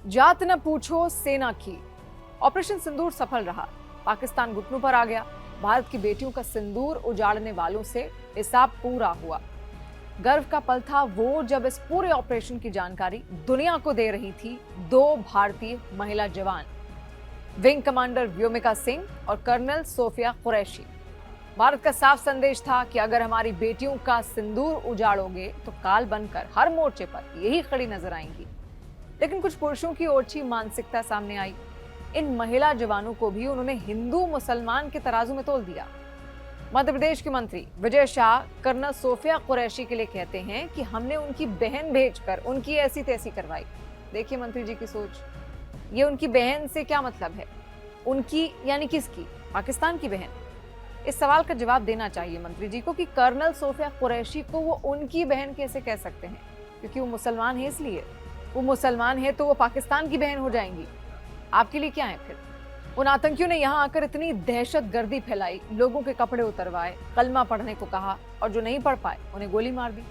जात न पूछो सेना की। ऑपरेशन सिंदूर सफल रहा, पाकिस्तान घुटनों पर आ गया। भारत की बेटियों का सिंदूर उजाड़ने वालों से हिसाब पूरा हुआ। गर्व का पल था वो जब इस पूरे ऑपरेशन की जानकारी दुनिया को दे रही थी दो भारतीय महिला जवान, विंग कमांडर व्योमिका सिंह और कर्नल सोफिया कुरैशी। भारत का साफ संदेश था कि अगर हमारी बेटियों का सिंदूर उजाड़ोगे तो काल बनकर हर मोर्चे पर यही खड़ी नजर आएंगी। लेकिन कुछ पुरुषों की ओछी मानसिकता सामने आई। इन महिला जवानों को भी उन्होंने हिंदू मुसलमान के तराजू में तोल दिया। मध्य प्रदेश के मंत्री विजय शाह कर्नल सोफिया कुरैशी के लिए कहते हैं कि हमने उनकी बहन भेजकर उनकी ऐसी तैसी करवाई। देखिए मंत्री जी की सोच, ये उनकी बहन से क्या मतलब है? उनकी यानी किसकी? पाकिस्तान की बहन? इस सवाल का जवाब देना चाहिए मंत्री जी को कि कर्नल सोफिया कुरैशी को वो उनकी बहन कैसे कह सकते हैं? क्योंकि वो मुसलमान है, इसलिए। वो मुसलमान है तो वो पाकिस्तान की बहन हो जाएंगी। आपके लिए क्या है फिर? उन आतंकियों ने यहाँ आकर इतनी दहशतगर्दी फैलाई, लोगों के कपड़े उतरवाए, कलमा पढ़ने को कहा और जो नहीं पढ़ पाए उन्हें गोली मार दी।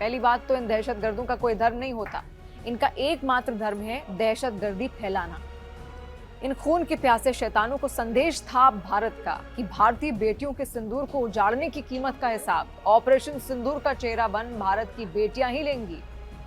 पहली बात तो इन दहशतगर्दों का कोई धर्म नहीं होता, इनका एकमात्र धर्म है दहशतगर्दी फैलाना। इन खून के प्यासे शैतानों को संदेश था भारत का कि भारतीय बेटियों के सिंदूर को उजाड़ने की कीमत का हिसाब ऑपरेशन सिंदूर का चेहरा बन भारत की बेटियां ही लेंगी।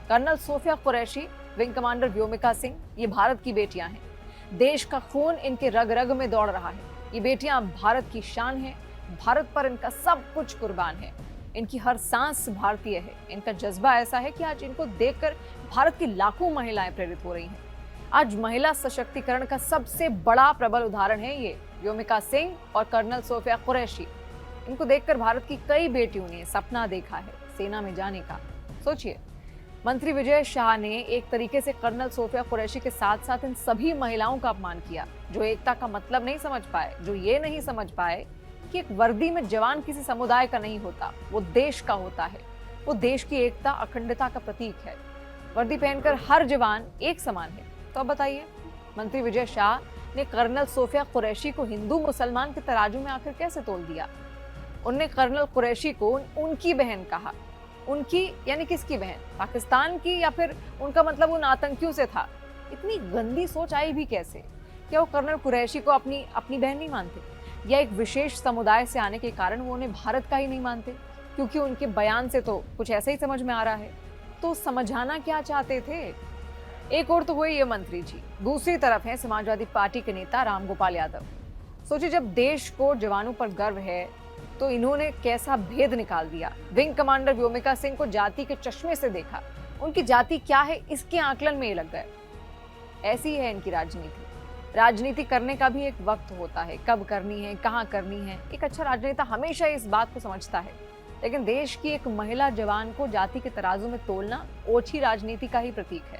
Colonel Sofiya Qureshi, wing commander Vyomika Singh, ये भारत की बेटियां हैं। देश का खून इनके रग रग में दौड़ रहा है। ये बेटियां भारत की शान है। भारत पर इनका सब कुछ कुर्बान है। इनकी हर सांस भारतीय है। इनका जज्बा ऐसा है कि आज इनको देखकर भारत की लाखों महिलाएं प्रेरित हो रही हैं। आज महिला सशक्तिकरण का सबसे बड़ा प्रबल उदाहरण है ये व्योमिका सिंह और कर्नल सोफिया कुरैशी। इनको देखकर भारत की कई बेटियों ने सपना देखा है सेना में जाने का। सोचिए, मंत्री विजय शाह ने एक तरीके से कर्नल सोफिया कुरैशी के साथ साथ इन सभी महिलाओं का अपमान किया, जो एकता का मतलब नहीं समझ पाए, जो ये नहीं समझ पाए कि एक वर्दी में जवान किसी समुदाय का नहीं होता, वो देश का होता है। वो देश की एकता, अखंडता का प्रतीक है। वर्दी पहनकर हर जवान एक समान है। तो अब बताइए, मंत्री विजय शाह ने कर्नल सोफिया कुरैशी को हिंदू मुसलमान के तराजू में आकर कैसे तोल दिया? उनने कर्नल कुरैशी को उनकी बहन कहा। उनकी यानी किसकी बहन? पाकिस्तान की, या फिर उनका मतलब उन आतंकियों से था? इतनी गंदी सोच आई भी कैसे? क्या वो कर्नल कुरैशी को अपनी बहन नहीं मानते, या एक विशेष समुदाय से आने के कारण वो उन्हें भारत का ही नहीं मानते? क्योंकि उनके बयान से तो कुछ ऐसा ही समझ में आ रहा है। तो समझाना क्या चाहते थे? एक और तो हुए ये मंत्री जी, दूसरी तरफ है समाजवादी पार्टी के नेता रामगोपाल यादव। सोचिए, जब देश को जवानों पर गर्व है तो इन्होंने कैसा भेद निकाल दिया। विंग कमांडर व्योमिका सिंह को जाति के चश्मे से देखा, उनकी जाति क्या है इसके आकलन में ये लग गए। ऐसी है इनकी राजनीति। राजनीति करने का भी एक वक्त होता है, कब करनी है, कहाँ करनी है। एक अच्छा राजनेता हमेशा इस बात को समझता है। लेकिन देश की एक महिला जवान को जाति के तराजू में तोलना ओछी राजनीति का ही प्रतीक है।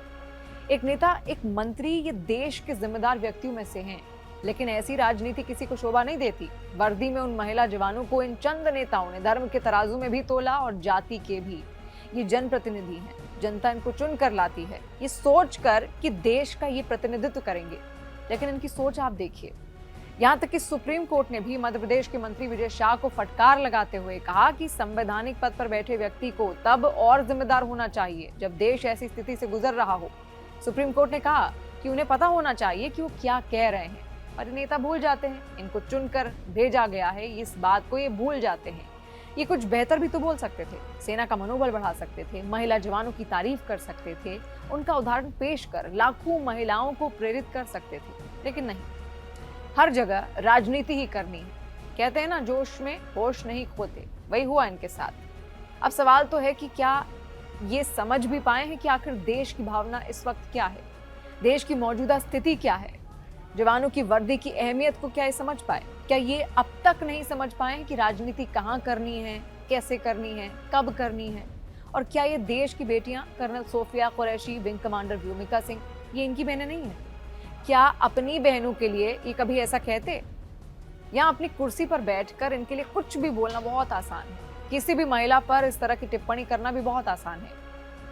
एक नेता, एक मंत्री, ये देश के जिम्मेदार व्यक्तियों में से हैं, लेकिन ऐसी राजनीति किसी को शोभा नहीं देती। वर्दी में उन महिला जवानों को इन चंद नेताओं ने धर्म के तराजू में भी तोला और जाति के भी। ये जनप्रतिनिधि हैं, जनता इनको चुन कर लाती है, ये सोच कर कि देश का ये प्रतिनिधित्व करेंगे। लेकिन इनकी सोच आप देखिए। यहाँ तक कि सुप्रीम कोर्ट ने भी मध्य प्रदेश के मंत्री विजय शाह को फटकार लगाते हुए कहा कि संवैधानिक पद पर बैठे व्यक्ति को तब और जिम्मेदार होना चाहिए जब देश ऐसी स्थिति से गुजर रहा हो। सुप्रीम कोर्ट ने कहा कि उन्हें पता होना चाहिए कि वो क्या कह रहे हैं, और नेता भूल जाते हैं। इनको चुनकर भेजा गया है, इस बात को ये भूल जाते हैं। ये कुछ बेहतर भी तो बोल सकते थे, सेना का मनोबल बढ़ा सकते थे, महिला जवानों की तारीफ कर सकते थे, उनका उदाहरण पेश कर लाखों महिलाओं को प्रेरित कर सकते थे। लेकिन नहीं, हर जगह राजनीति ही करनी है। कहते हैं ना, जोश में होश नहीं खोते, वही हुआ इनके साथ। अब सवाल तो है कि क्या ये समझ भी पाए हैं कि आखिर देश की भावना इस वक्त क्या है, देश की मौजूदा स्थिति क्या है, जवानों की वर्दी की अहमियत को क्या ये समझ पाए? क्या ये अब तक नहीं समझ पाए कि राजनीति कहाँ करनी है, कैसे करनी है, कब करनी है? और क्या ये देश की बेटियां, colonel Sofiya Qureshi, wing commander Vyomika Singh, ये इनकी बहनें नहीं है? क्या अपनी बहनों के लिए ये कभी ऐसा कहते? या अपनी कुर्सी पर बैठकर इनके लिए कुछ भी बोलना बहुत आसान है, किसी भी महिला पर इस तरह की टिप्पणी करना भी बहुत आसान है।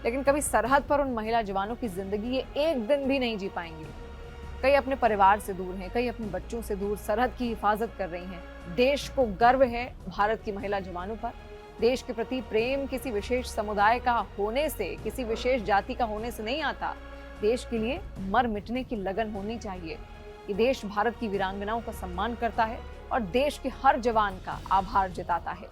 लेकिन कभी सरहद पर उन महिला जवानों की जिंदगी ये एक दिन भी नहीं जी पाएंगी। कई अपने परिवार से दूर हैं, कई अपने बच्चों से दूर सरहद की हिफाजत कर रही हैं। देश को गर्व है भारत की महिला जवानों पर। देश के प्रति प्रेम किसी विशेष समुदाय का होने से, किसी विशेष जाति का होने से नहीं आता। देश के लिए मर मिटने की लगन होनी चाहिए। ये देश भारत की वीरांगनाओं का सम्मान करता है और देश के हर जवान का आभार जताता है।